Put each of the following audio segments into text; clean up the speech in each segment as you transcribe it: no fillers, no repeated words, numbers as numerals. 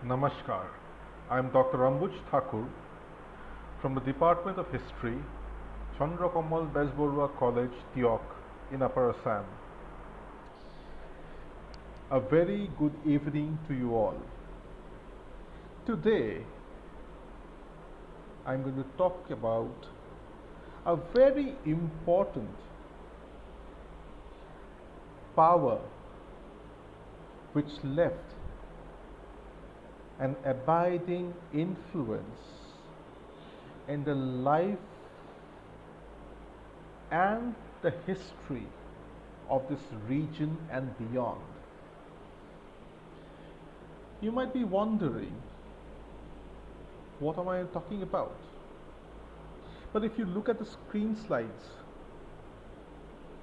Namaskar. I am Dr. Ambuj Thakur from the Department of History, Chandrakamal Besborua College, Tiok in Upper Assam. A very good evening to you all. Today, I am going to talk about a very important power which left an abiding influence in the life and the history of this region and beyond. You might be wondering, what am I talking about? But if you look at the screen slides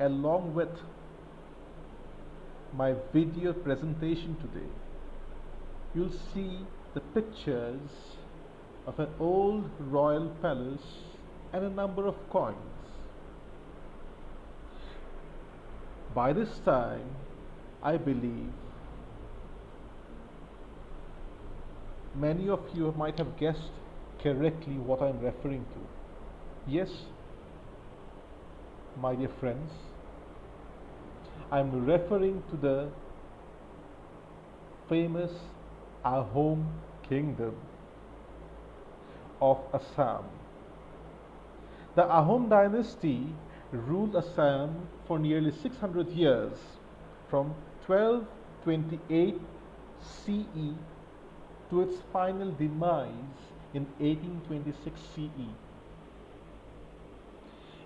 along with my video presentation today, you'll see the pictures of an old royal palace and a number of coins. By this time, I believe many of you might have guessed correctly what I'm referring to. Yes, my dear friends, I'm referring to the famous Ahom Kingdom of Assam. The Ahom dynasty ruled Assam for nearly 600 years, from 1228 CE to its final demise in 1826 CE.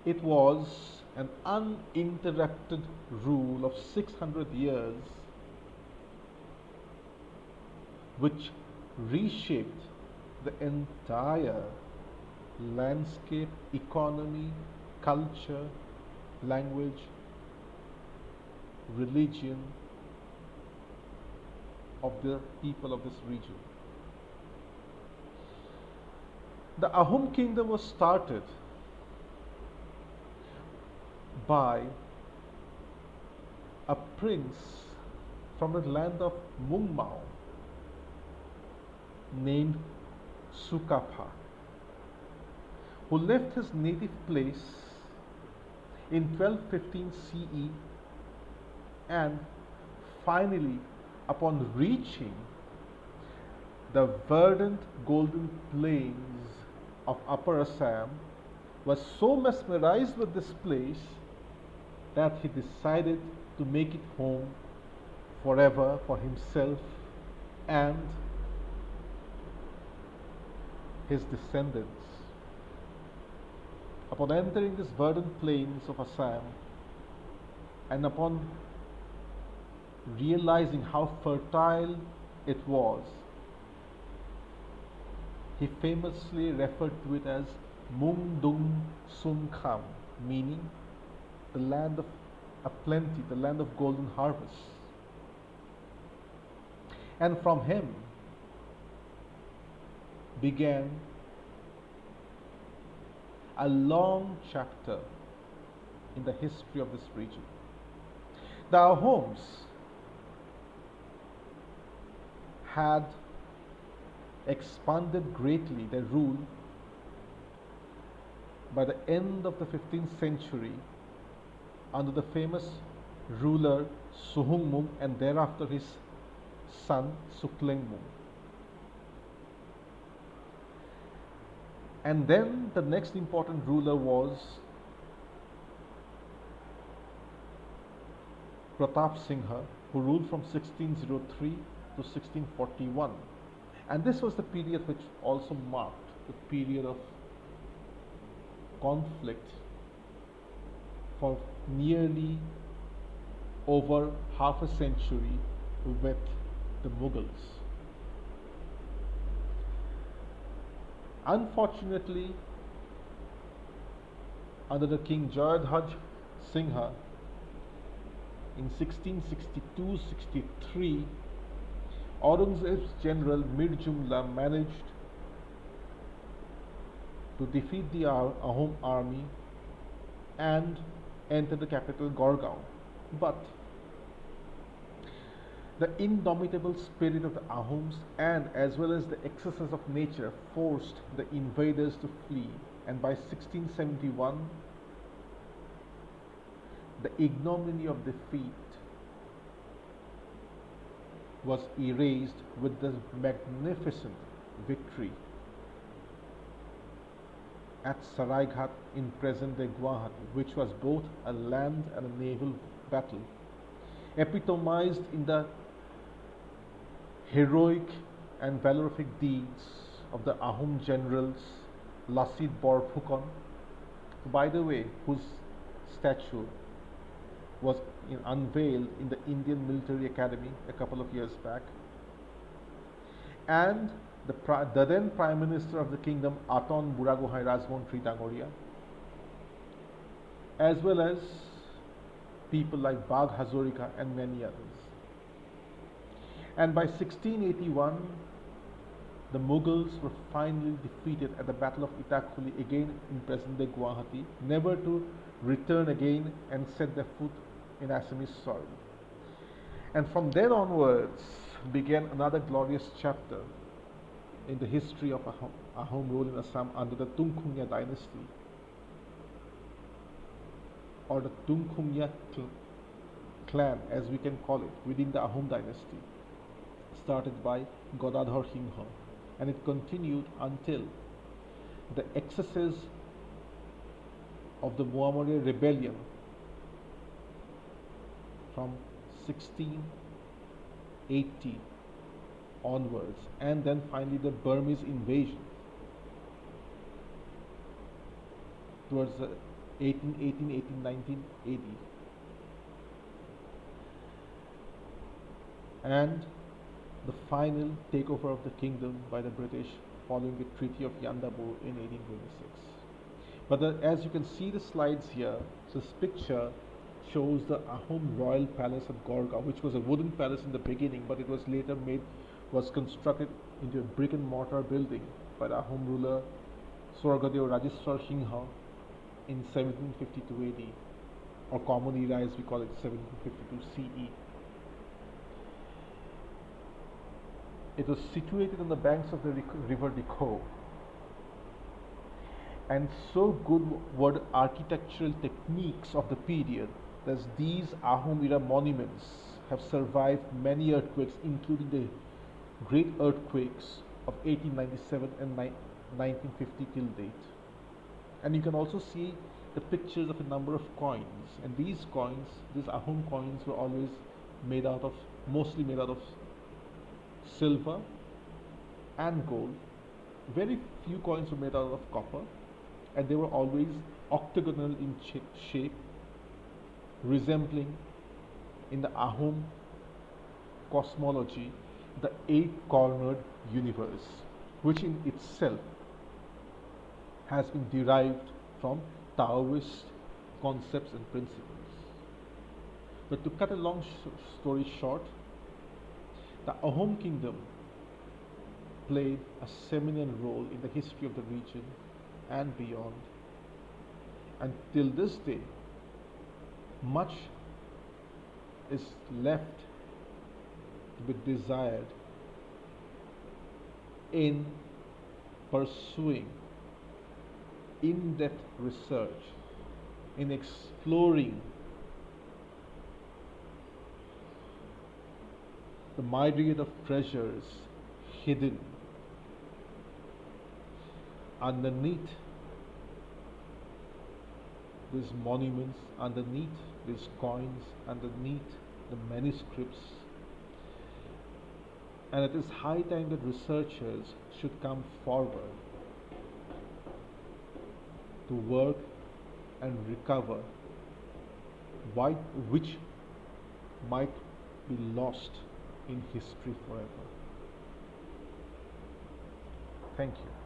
It was an uninterrupted rule of 600 years which reshaped the entire landscape, economy, culture, language, religion of the people of this region. The Ahom Kingdom was started by a prince from the land of Mungmao named Sukapha, who left his native place in 1215 CE, and finally, upon reaching the verdant golden plains of Upper Assam, was so mesmerized with this place that he decided to make it home forever for himself and his descendants. Upon entering these verdant plains of Assam and upon realizing how fertile it was, he famously referred to it as Mungdung Sumkham, meaning the land of plenty, the land of golden harvest. And from him began a long chapter in the history of this region. The Ahoms had expanded greatly their rule by the end of the 15th century under the famous ruler Suhungmung and thereafter his son Suklingmung. And then the next important ruler was Pratap Singha, who ruled from 1603 to 1641. And this was the period which also marked the period of conflict for nearly over half a century with the Mughals. Unfortunately, under the King Jayadhaj Singha in 1662-63, Aurangzeb's general Mir Jumla managed to defeat the Ahom army and enter the capital Gorgaon. But The indomitable spirit of the Ahoms and as well as the excesses of nature forced the invaders to flee, and by 1671 the ignominy of defeat was erased with the magnificent victory at Saraighat in present-day Guwahati, which was both a land and a naval battle, epitomized in the heroic and valorific deeds of the Ahom generals Lasit Borphukon, by the way, whose statue was unveiled in the Indian Military Academy a couple of years back, and the then Prime Minister of the Kingdom, Aton Buragohai Rajmontri Dangoria, as well as people like Bagh Hazarika and many others. And by 1681, the Mughals were finally defeated at the Battle of Itakuli, again in present-day Guwahati, never to return again and set their foot in Assamese soil. And from then onwards began another glorious chapter in the history of Ahom rule in Assam under the Tungkhungya dynasty, or the Tungkhungya clan as we can call it, within the Ahom dynasty, started by Godadhar Singha, and it continued until the excesses of the Muammarya rebellion from 1680 onwards, and then finally the Burmese invasion towards 1819 AD, and the final takeover of the kingdom by the British following the Treaty of Yandabo in 1826. But as you can see the slides here, so this picture shows the Ahom royal palace at Gorgaon, which was a wooden palace in the beginning, but it was later was constructed into a brick and mortar building by the Ahom ruler Swargadev Rajeshwar Singha in 1752 AD, or Common Era as we call it, 1752 CE. It was situated on the banks of the river Dikho, and so good were the architectural techniques of the period that these Ahom era monuments have survived many earthquakes, including the great earthquakes of 1897 and 1950 till date. And you can also see the pictures of a number of coins, and these Ahom coins were always mostly made out of silver and gold. Very few coins were made out of copper, and they were always octagonal in shape, resembling in the Ahom cosmology the eight-cornered universe, which in itself has been derived from Taoist concepts and principles. But to cut a long story short, the Ahom Kingdom played a seminal role in the history of the region and beyond. And till this day, much is left to be desired in pursuing in-depth research, in exploring the myriad of treasures hidden underneath these monuments, underneath these coins, underneath the manuscripts. And it is high time that researchers should come forward to work and recover which might be lost in history forever. Thank you.